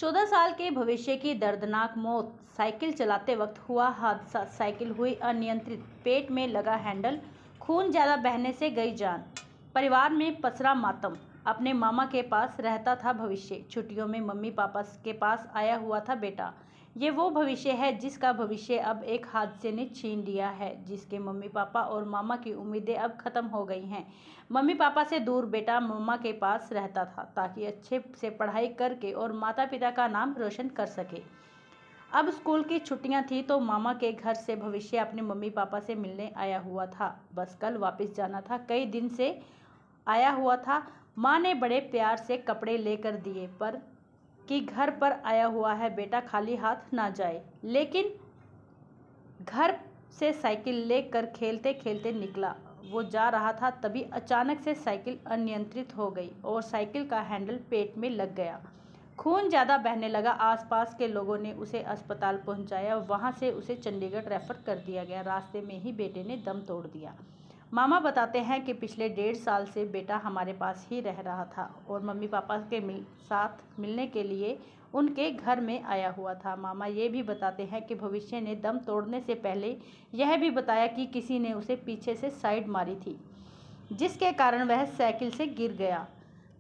14 साल के भविष्य की दर्दनाक मौत। साइकिल चलाते वक्त हुआ हादसा। साइकिल हुई अनियंत्रित, पेट में लगा हैंडल, खून ज़्यादा बहने से गई जान। परिवार में पसरा मातम। अपने मामा के पास रहता था भविष्य। छुट्टियों में मम्मी पापा के पास आया हुआ था बेटा। ये वो भविष्य है जिसका भविष्य अब एक हादसे ने छीन लिया है, जिसके मम्मी पापा और मामा की उम्मीदें अब खत्म हो गई हैं। मम्मी पापा से दूर बेटा मामा के पास रहता था ताकि अच्छे से पढ़ाई करके और माता पिता का नाम रोशन कर सके। अब स्कूल की छुट्टियां थी तो मामा के घर से भविष्य अपने मम्मी पापा से मिलने आया हुआ था। बस कल वापस जाना था, कई दिन से आया हुआ था। माँ ने बड़े प्यार से कपड़े लेकर दिए पर कि घर पर आया हुआ है बेटा, खाली हाथ ना जाए। लेकिन घर से साइकिल लेकर खेलते खेलते निकला। वो जा रहा था तभी अचानक से साइकिल अनियंत्रित हो गई और साइकिल का हैंडल पेट में लग गया। खून ज़्यादा बहने लगा। आसपास के लोगों ने उसे अस्पताल पहुंचाया, वहां से उसे चंडीगढ़ रेफर कर दिया गया। रास्ते में ही बेटे ने दम तोड़ दिया। मामा बताते हैं कि पिछले 1.5 साल से बेटा हमारे पास ही रह रहा था और मम्मी पापा के साथ मिलने के लिए उनके घर में आया हुआ था। मामा ये भी बताते हैं कि भविष्य ने दम तोड़ने से पहले यह भी बताया कि किसी ने उसे पीछे से साइड मारी थी, जिसके कारण वह साइकिल से गिर गया।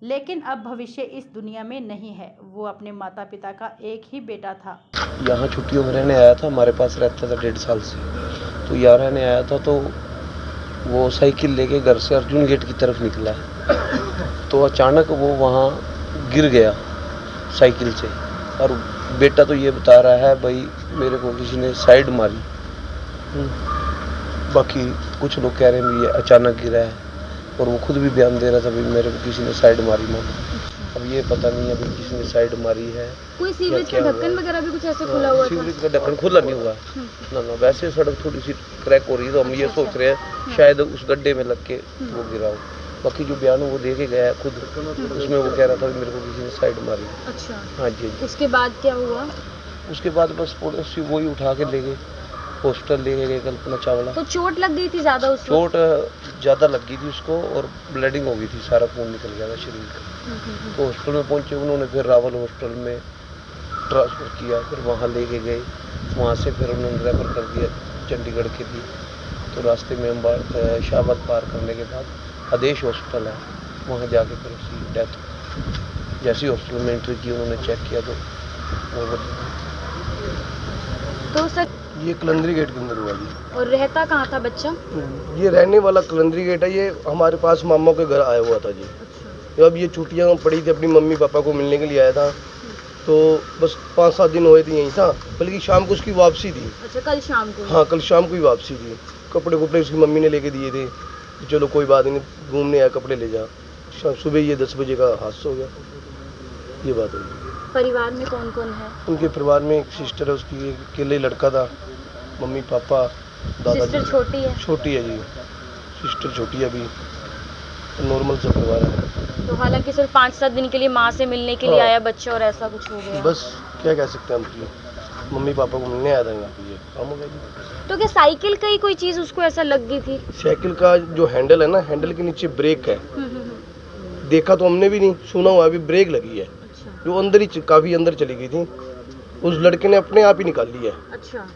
लेकिन अब भविष्य इस दुनिया में नहीं है। वो अपने माता पिता का एक ही बेटा था। यहाँ छुट्टियों में रहने आया था, हमारे पास रहता था 1.5 साल से। तो यहाँ रहने आया था तो वो साइकिल लेके घर से अर्जुन गेट की तरफ निकला तो अचानक वो वहाँ गिर गया साइकिल से। और बेटा तो ये बता रहा है भाई मेरे को किसी ने साइड मारी। बाकी कुछ लोग कह रहे हैं ये अचानक गिरा है और वो खुद भी बयान दे रहा था भाई मेरे को किसी ने साइड मारी मामा। अब ये पता नहीं है अभी किसी ने साइड मारी है। कोई सीवरेज का ढक्कन वगैरह भी कुछ ऐसे खुला हुआ था? सीवरेज का ढक्कन खुला नहीं हुआ ना। वैसे सड़क थोड़ी सी क्रैक हो रही है तो हम ये सोच रहे हैं शायद उस गड्ढे में लग के वो गिरा हो। बाकी जो बयान वो दे के गया है खुद, उसमें वो कह रहा था मेरे को किसी ने साइड मारी। अच्छा, हाँ जी। उसके बाद क्या हुआ? उसके बाद बस पुलिस वही उठा के ले गए, हॉस्पिटल ले गए कल्पना चावला। तो चोट लग गई थी ज़्यादा? उसको चोट ज़्यादा लग गई थी उसको और ब्लीडिंग हो गई थी, सारा खून निकल गया था शरीर का। तो हॉस्पिटल में पहुंचे, उन्होंने फिर रावल हॉस्पिटल में ट्रांसफ़र किया, फिर वहाँ लेके गए, वहाँ से फिर उन्होंने रेफर कर दिया चंडीगढ़ के लिए। तो रास्ते में हम शाहबाद पार करने के बाद आदेश हॉस्पिटल है, वहाँ जाके फिर उसकी डेथ। जैसे ही हॉस्पिटल में एंट्री की उन्होंने चेक किया तो सर ये कलंदरी गेट के अंदर हुआ जी। और रहता कहाँ था बच्चा? ये रहने वाला कलंदरी गेट है। ये हमारे पास मामा के घर आया हुआ था जी। अच्छा। अब ये छुट्टियाँ पड़ी थी, अपनी मम्मी पापा को मिलने के लिए आया था। तो बस 5-7 दिन हुए थे यहीं था, बल्कि शाम को उसकी वापसी थी। अच्छा, कल शाम को? हाँ, कल शाम को ही वापसी थी। कपड़े उसकी मम्मी ने लेके दिए थे, चलो कोई बात नहीं, घूमने आया कपड़े ले जा। सुबह ये 10 बजे का हादसा हो गया। ये बात हुई। परिवार में कौन कौन है? उनके परिवार में एक सिस्टर है, उसकी एक अकेले लड़का था, मम्मी पापा दादाजी। सिस्टर छोटी है? छोटी है जी, सिस्टर छोटी है, अभी नॉर्मल सा परिवार है। तो हालांकि सिर्फ 5-7 दिन के लिए माँ से मिलने के लिए आया बच्चा और ऐसा कुछ हो गया। बस क्या कह सकते हैं हम, मम्मी पापा को मिलने आया था यहाँ पे, ये काम हो गया जी। तो क्या साइकिल का ही कोई चीज़ उसको ऐसा लग गई थी? साइकिल का जो हैंडल है ना, हैंडल के नीचे ब्रेक है। देखा तो हमने भी नहीं, सुना हुआ अभी ब्रेक लगी है। अच्छा। जो अंदर ही काफी अंदर चली गई थी, उस लड़के ने अपने आप ही निकाल ली है। अच्छा।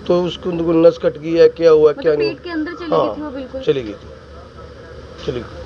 तो उसको नस कट गई है, क्या हुआ क्या नहीं, पेट के अंदर चली गई थी वो? बिल्कुल चली गई थी, चली गई।